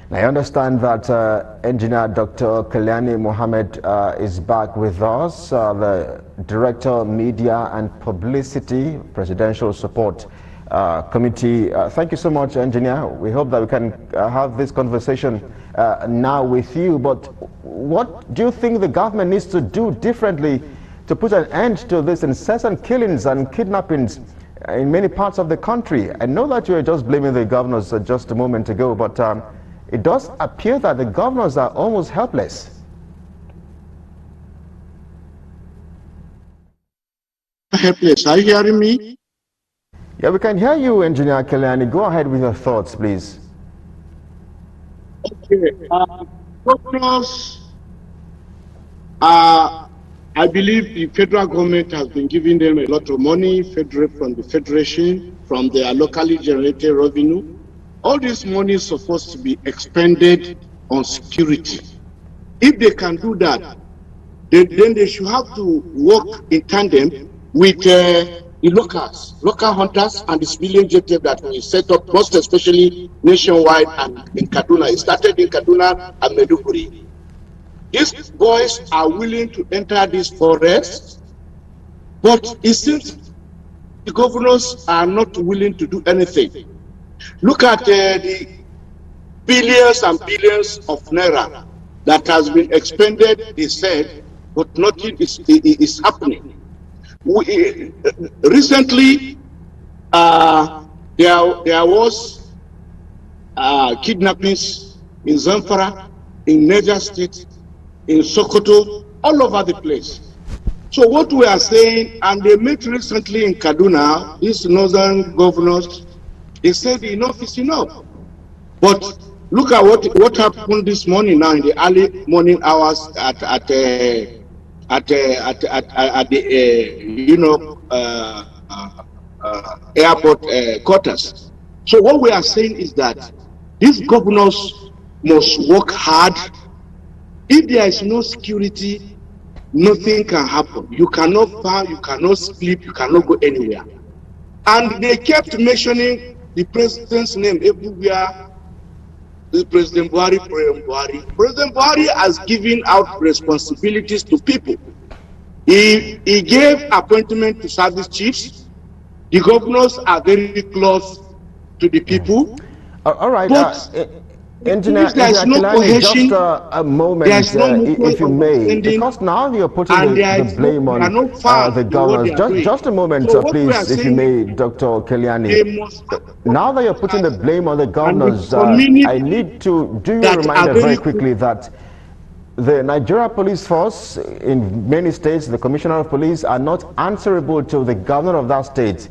I understand that Engineer Dr. Kalyani Mohammed is back with us, the Director Media and Publicity Presidential Support Committee. Thank you so much, Engineer. We hope that we can have this conversation now with you. But what do you think the government needs to do differently to put an end to this incessant killings and kidnappings in many parts of the country? I know that you were just blaming the governors just a moment ago, but it does appear that the governors are almost helpless. Helpless. Are you hearing me? Yeah, we can hear you, Engineer Kalyani. Go ahead with your thoughts, please. Okay. Governors, I believe the federal government has been giving them a lot of money, from the federation, from their locally generated revenue. All this money is supposed to be expended on security. If they can do that, then they should have to work in tandem with the local hunters and the civilian JTF that we set up, most especially nationwide and in Kaduna. It started in Kaduna and Maiduguri. These boys are willing to enter this forest, but it seems the governors are not willing to do anything. Look at the billions and billions of naira that has been expended, they said, but nothing is happening. Recently, there was kidnappings in Zamfara, in Niger State, in Sokoto, all over the place. So what we are saying, and they met recently in Kaduna, these northern governors, they said enough is enough. But look at what happened this morning now in the early morning hours at the airport quarters. So what we are saying is that these governors must work hard. If there is no security, nothing can happen. You cannot farm, you cannot sleep, you cannot go anywhere. And they kept mentioning the president's name everywhere. President Buhari. President Buhari has given out responsibilities to people. He gave appointment to service chiefs. The governors are very close to the people. All right. Engineer there's no Kalyani, cohesion, just a moment, if you may, because now you're putting the blame on the governors. Just a moment, so please, if you may, Dr. Kalyani. Now that you're putting the blame on the governors, I need to do you a reminder very quickly that the Nigeria Police Force in many states, the Commissioner of Police, are not answerable to the governor of that state.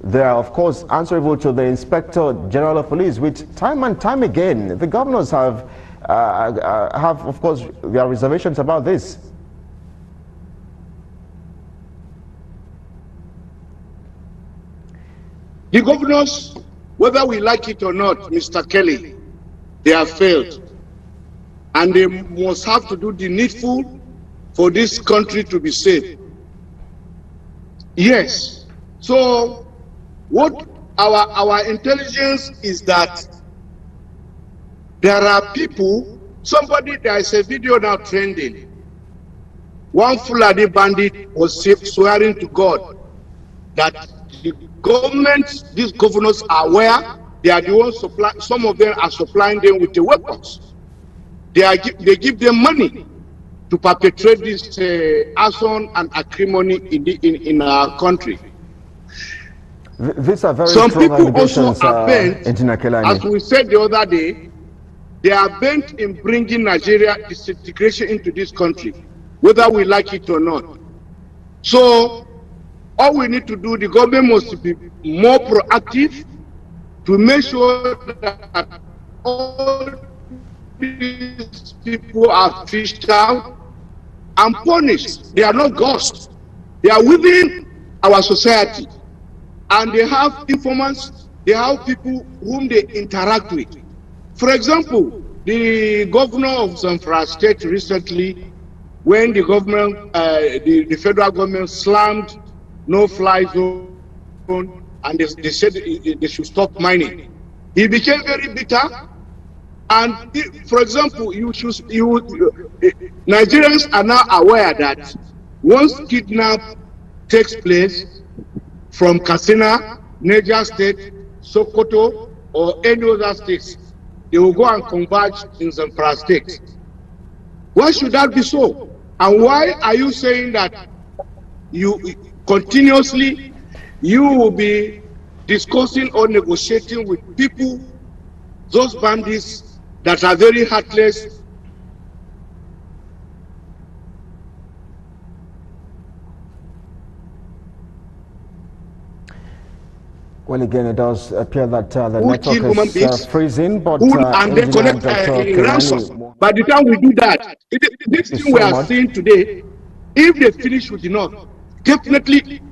They are, of course, answerable to the Inspector General of Police, which time and time again, the governors have, of course, their reservations about this. The governors, whether we like it or not, Mr. Kelly, they have failed. And they must have to do the needful for this country to be safe. Yes. So, what our intelligence is that there are people, there is a video now trending. One Fulani bandit was swearing to God that the government, these governors are aware, they are the ones some of them are supplying them with the weapons. They give them money to perpetrate this arson and acrimony in our country. These are very Some strong people also are bent, as we said the other day, they are bent in bringing Nigeria disintegration into this country, whether we like it or not. So, all we need to do, the government must be more proactive to make sure that all these people are fished out and punished. They are not ghosts. They are within our society. And they have informants, they have people whom they interact with. For example, the governor of Zamfara State recently, when the government, the federal government slammed no-fly zone and they said they should stop mining, he became very bitter And for example, Nigerians are now aware that once kidnap takes place from Katsina, Niger State, Sokoto, or any other states, they will go and converge in Zamfara State. Why should that be so? And why are you saying that you continuously will be discussing or negotiating with people, those bandits that are very heartless? Well, again, it does appear that the network is freezing, but and then collect ransom. By the time we do that, this thing we are seeing today, if they finish with the North, definitely.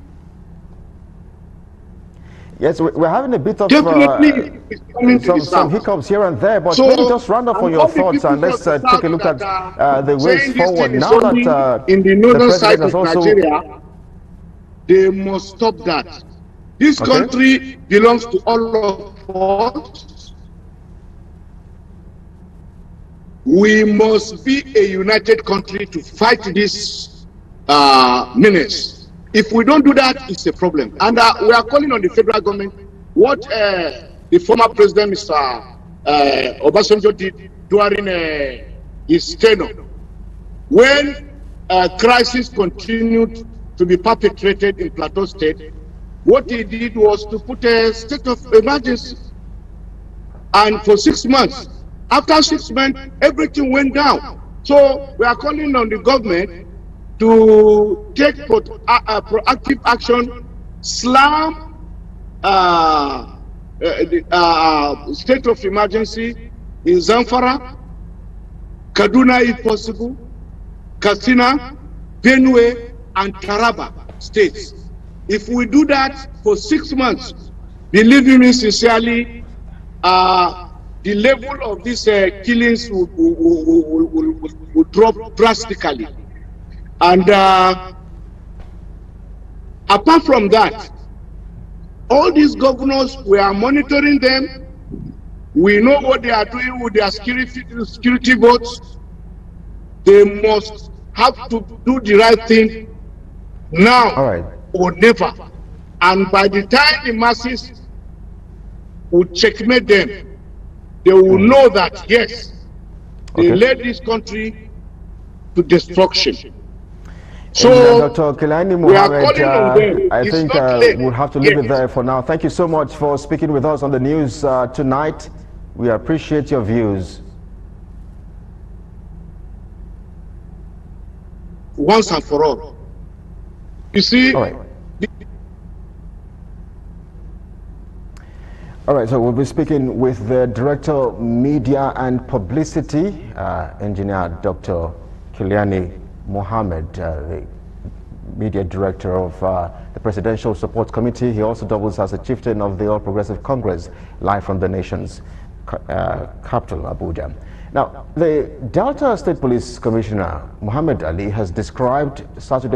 Yes, we're having a bit of some hiccups here and there, but so, maybe just round up on your thoughts and let's take a look at the ways forward. Now that in the northern side of Nigeria, they must stop that. This country belongs to all of us. We must be a united country to fight this menace. If we don't do that, it's a problem. And we are calling on the federal government what the former president, Mr. Obasanjo, did during his tenure. When crisis continued to be perpetrated in Plateau State, what he did was to put a state of emergency. And for 6 months, after 6 months, everything went down. So we are calling on the government to take proactive action, slam the state of emergency in Zamfara, Kaduna if possible, Katsina, Benue, and Taraba states. If we do that for 6 months, believe me sincerely, the level of these killings will drop drastically. And apart from that, all these governors, we are monitoring them. We know what they are doing with their security votes. They must have to do the right thing now or never. And by the time the masses will checkmate them, they will know that, yes, they led this country to destruction. So, Dr. Kelani Mohammed, I think we'll have to leave it there for now. Thank you so much for speaking with us on the news tonight. We appreciate your views. Once and for all. You see? All right, so we'll be speaking with the Director, Media and Publicity, Engineer Dr. Kelani Mohammed, the Media Director of the Presidential Support Committee. He also doubles as the Chieftain of the All Progressive Congress, live from the nation's capital, Abuja. Now, the Delta State Police Commissioner, Muhammad Ali, has described Saturday